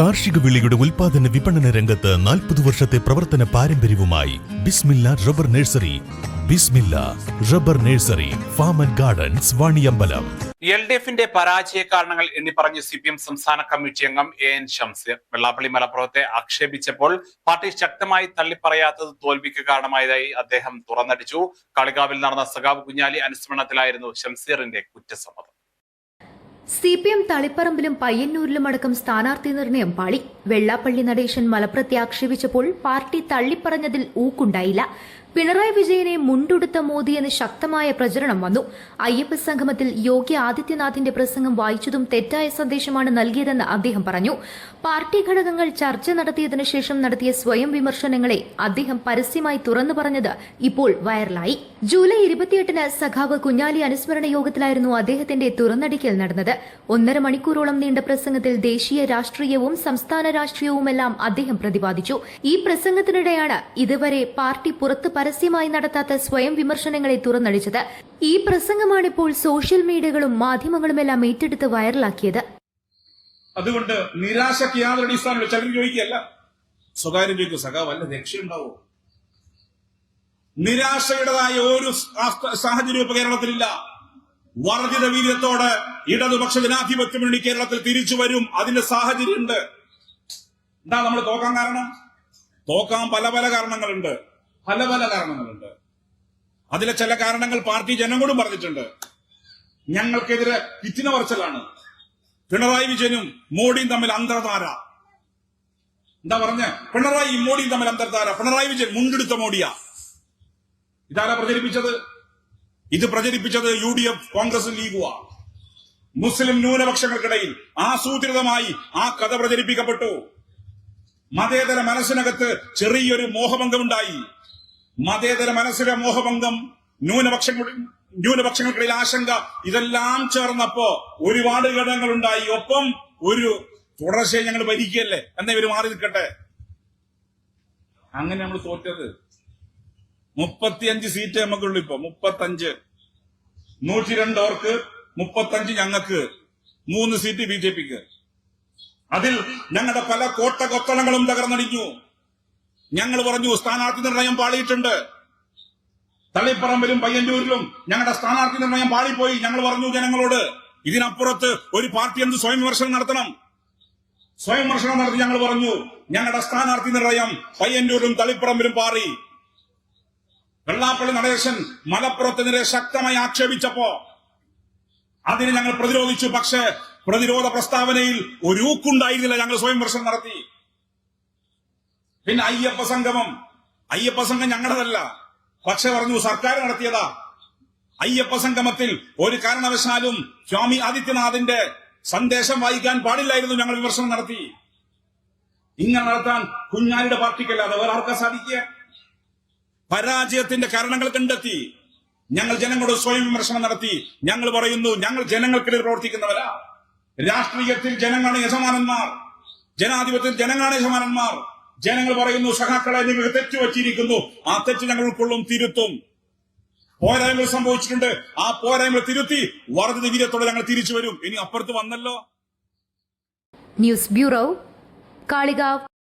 കാർഷിക വിളയുടെ ഉൽപാദന വിപണന രംഗത്ത് 40 വർഷത്തെ പ്രവർത്തന പാരമ്പര്യവുമായി Bismillah rubber nursery. Bismillah rubber nursery, farm and gardens, Vaniyambalam. LDFന്റെ പരാജയ കാരണങ്ങൾ എണ്ണി പറഞ്ഞ് CPM സംസ്ഥാന കമ്മിറ്റി അംഗം AN ഷംസീർ വെള്ളാപ്പള്ളി മലപ്പുറത്തെ ആക്ഷേപിച്ചപ്പോൾ പാർട്ടി ശക്തമായി തള്ളിപ്പറയാത്തത് തോൽവിക്ക് കാരണമായതായി അദ്ദേഹം തുറന്നടിച്ചു. കാളികാവിൽ നടന്ന സഖാവ് കുഞ്ഞാലി അനുസ്മരണത്തിലായിരുന്നു ഷംസീറിന്റെ കുറ്റസമ്മതം. CPM തളിപ്പറമ്പിലും പയ്യന്നൂരിലും അടക്കം സ്ഥാനാർത്ഥി നിർണയം പാളി. വെള്ളാപ്പള്ളി നടേശൻ മലപ്പുറത്തെ ആക്ഷേപിച്ചപ്പോൾ പാർട്ടി തള്ളിപ്പറഞ്ഞതിൽ ഊക്കുണ്ടായില്ല. പിണറായി വിജയനെ മുണ്ടുടുത്ത മോദി എന്ന് ശക്തമായ പ്രചരണം വന്നു. അയ്യപ്പ സംഗമത്തിൽ യോഗി ആദിത്യനാഥിന്റെ പ്രസംഗം വായിച്ചതും തെറ്റായ സന്ദേശമാണ് നൽകിയതെന്ന് അദ്ദേഹം പറഞ്ഞു. പാർട്ടി ഘടകങ്ങൾ ചർച്ച നടത്തിയതിനു ശേഷം നടത്തിയ സ്വയം വിമർശനങ്ങളെ അദ്ദേഹം പരസ്യമായി തുറന്നു പറഞ്ഞത് ഇപ്പോൾ വൈറലായി. ജൂലൈ 28-ന് സഖാവ് കുഞ്ഞാലി അനുസ്മരണ യോഗത്തിലായിരുന്നു അദ്ദേഹത്തിന്റെ തുറന്നടിക്കൽ നടന്നത്. 1.5 മണിക്കൂറോളം നീണ്ട പ്രസംഗത്തിൽ ദേശീയ രാഷ്ട്രീയവും സംസ്ഥാന രാഷ്ട്രീയവുമെല്ലാം അദ്ദേഹം പ്രതിപാദിച്ചു. ഈ പ്രസംഗത്തിനിടെയാണ് ഇതുവരെ പാർട്ടി പുറത്ത് പരസ്യമായി നടത്താത്ത സ്വയം വിമർശനങ്ങളെ തുറന്നടിച്ചത്. ഈ പ്രസംഗമാണിപ്പോൾ സോഷ്യൽ മീഡിയകളും മാധ്യമങ്ങളുമെല്ലാം ഏറ്റെടുത്ത് വൈറലാക്കിയത്. അതുകൊണ്ട് നിരാശയ്ക്ക് യാതൊരു അടിസ്ഥാനമില്ല. ചിലർ ചോദിക്കുകയല്ല, സ്വകാര്യം ചോദിക്കും, സഖാ വല്ല രക്ഷയുണ്ടാവോ? നിരാശയുടേതായ ഒരു സാഹചര്യം ഇപ്പൊ കേരളത്തിലില്ല. വർദ്ധിത വീര്യത്തോടെ ഇടതുപക്ഷ ജനാധിപത്യ മുന്നണി കേരളത്തിൽ തിരിച്ചു വരും. അതിന്റെ സാഹചര്യമുണ്ട്. എന്താ നമ്മൾ തോക്കാൻ കാരണം? തോക്കാൻ പല കാരണങ്ങളുണ്ട്. അതിലെ ചില കാരണങ്ങൾ പാർട്ടി ജനങ്ങളോടും പറഞ്ഞിട്ടുണ്ട്. ഞങ്ങൾക്കെതിരെ പിറ്റിന പറച്ചിലാണ്. പിണറായി വിജയനും മോഡിയും തമ്മിൽ അന്തർധാര. എന്താ പറഞ്ഞ? പിണറായി മോഡിയും തമ്മിൽ അന്തർധാര. പിണറായി വിജയൻ മുണ്ടെടുത്ത മോഡിയാ. ഇതാരാ പ്രചരിപ്പിച്ചത്? ഇത് പ്രചരിപ്പിച്ചത് UDF, കോൺഗ്രസും ലീഗുവാ. മുസ്ലിം ന്യൂനപക്ഷങ്ങൾക്കിടയിൽ ആസൂത്രിതമായി ആ കഥ പ്രചരിപ്പിക്കപ്പെട്ടു. മതേതര മനസ്സിനകത്ത് ചെറിയൊരു മോഹഭംഗമുണ്ടായി. മതേതര മനസ്സിലെ മോഹഭംഗം, ന്യൂനപക്ഷങ്ങൾക്കിടയിൽ ആശങ്ക, ഇതെല്ലാം ചേർന്നപ്പോ ഒരുപാട് ഘടകങ്ങളുണ്ടായി. ഒപ്പം ഒരു തുടർച്ചയായി ഞങ്ങൾ ഭരിക്കല്ലേ എന്നാ ഇവര് മാറി നിൽക്കട്ടെ. അങ്ങനെ നമ്മൾ തോറ്റത്. 35 സീറ്റ് നമുക്കുള്ളൂ ഇപ്പൊ. 35, 102 അവർക്ക്, 35 ഞങ്ങൾക്ക്, 3 സീറ്റ് BJPക്ക്. അതിൽ ഞങ്ങളുടെ പല കോട്ട കൊത്തളങ്ങളും തകർന്നടിഞ്ഞു. ഞങ്ങൾ പറഞ്ഞു സ്ഥാനാർത്ഥി നിർണയം പാളിയിട്ടുണ്ട്. തളിപ്പറമ്പിലും പയ്യന്നൂരിലും ഞങ്ങളുടെ സ്ഥാനാർത്ഥി നിർണയം പാളിപ്പോയി. ഞങ്ങൾ പറഞ്ഞു ജനങ്ങളോട്, ഇതിനപ്പുറത്ത് ഒരു പാർട്ടി എന്ത് സ്വയം വിമർശനം നടത്തണം? സ്വയം വിമർശനം നടത്തി ഞങ്ങൾ പറഞ്ഞു ഞങ്ങളുടെ സ്ഥാനാർത്ഥി നിർണയം പയ്യന്നൂരിലും തളിപ്പറമ്പിലും പാറി. വെള്ളാപ്പള്ളി നടേശൻ മലപ്പുറത്തിനെതിരെ ശക്തമായി ആക്ഷേപിച്ചപ്പോ അതിന് ഞങ്ങൾ പ്രതിരോധിച്ചു. പക്ഷേ പ്രതിരോധ പ്രസ്താവനയിൽ ഒരു ഊക്കുണ്ടായിരുന്നില്ല. ഞങ്ങൾ സ്വയം വിമർശനം നടത്തി. പിന്നെ അയ്യപ്പ സംഘം ഞങ്ങളുടേതല്ല, പക്ഷെ പറഞ്ഞു സർക്കാർ നടത്തിയതാ. അയ്യപ്പ സംഗമത്തിൽ ഒരു കാരണവശാലും സ്വാമി ആദിത്യനാഥിന്റെ സന്ദേശം വായിക്കാൻ പാടില്ലായിരുന്നു. ഞങ്ങൾ വിമർശനം നടത്തി. ഇങ്ങനെ നടത്താൻ കുഞ്ഞാലിയുടെ പാർട്ടിക്കല്ലാതെ വേറെ ആർക്കാ സാധിക്കുക? പരാജയത്തിന്റെ കാരണങ്ങൾ കണ്ടെത്തി ഞങ്ങൾ ജനങ്ങളോട് സ്വയം വിമർശനം നടത്തി. ഞങ്ങൾ പറയുന്നു, ഞങ്ങൾ ജനങ്ങൾക്കിടയിൽ പ്രവർത്തിക്കുന്നവരാ. രാഷ്ട്രീയത്തിൽ ജനങ്ങളാണ് യജമാനന്മാർ, ജനാധിപത്യത്തിൽ ജനങ്ങളാണ് യജമാനന്മാർ. ജനങ്ങൾ പറയുന്നു, സഖാക്കളെ നിങ്ങൾക്ക് തെറ്റ് വച്ചിരിക്കുന്നു, ആ തെറ്റ് ഞങ്ങൾ ഉൾക്കൊള്ളും, തിരുത്തും. പോരായ്മകൾ സംഭവിച്ചിട്ടുണ്ട്, ആ പോരായ്മകൾ തിരുത്തി വർദ്ധിത വീര്യത്തോടെ ഞങ്ങൾ തിരിച്ചു വരും. ഇനി അപ്പുറത്ത് വന്നല്ലോ. News bureau, Kalikavu.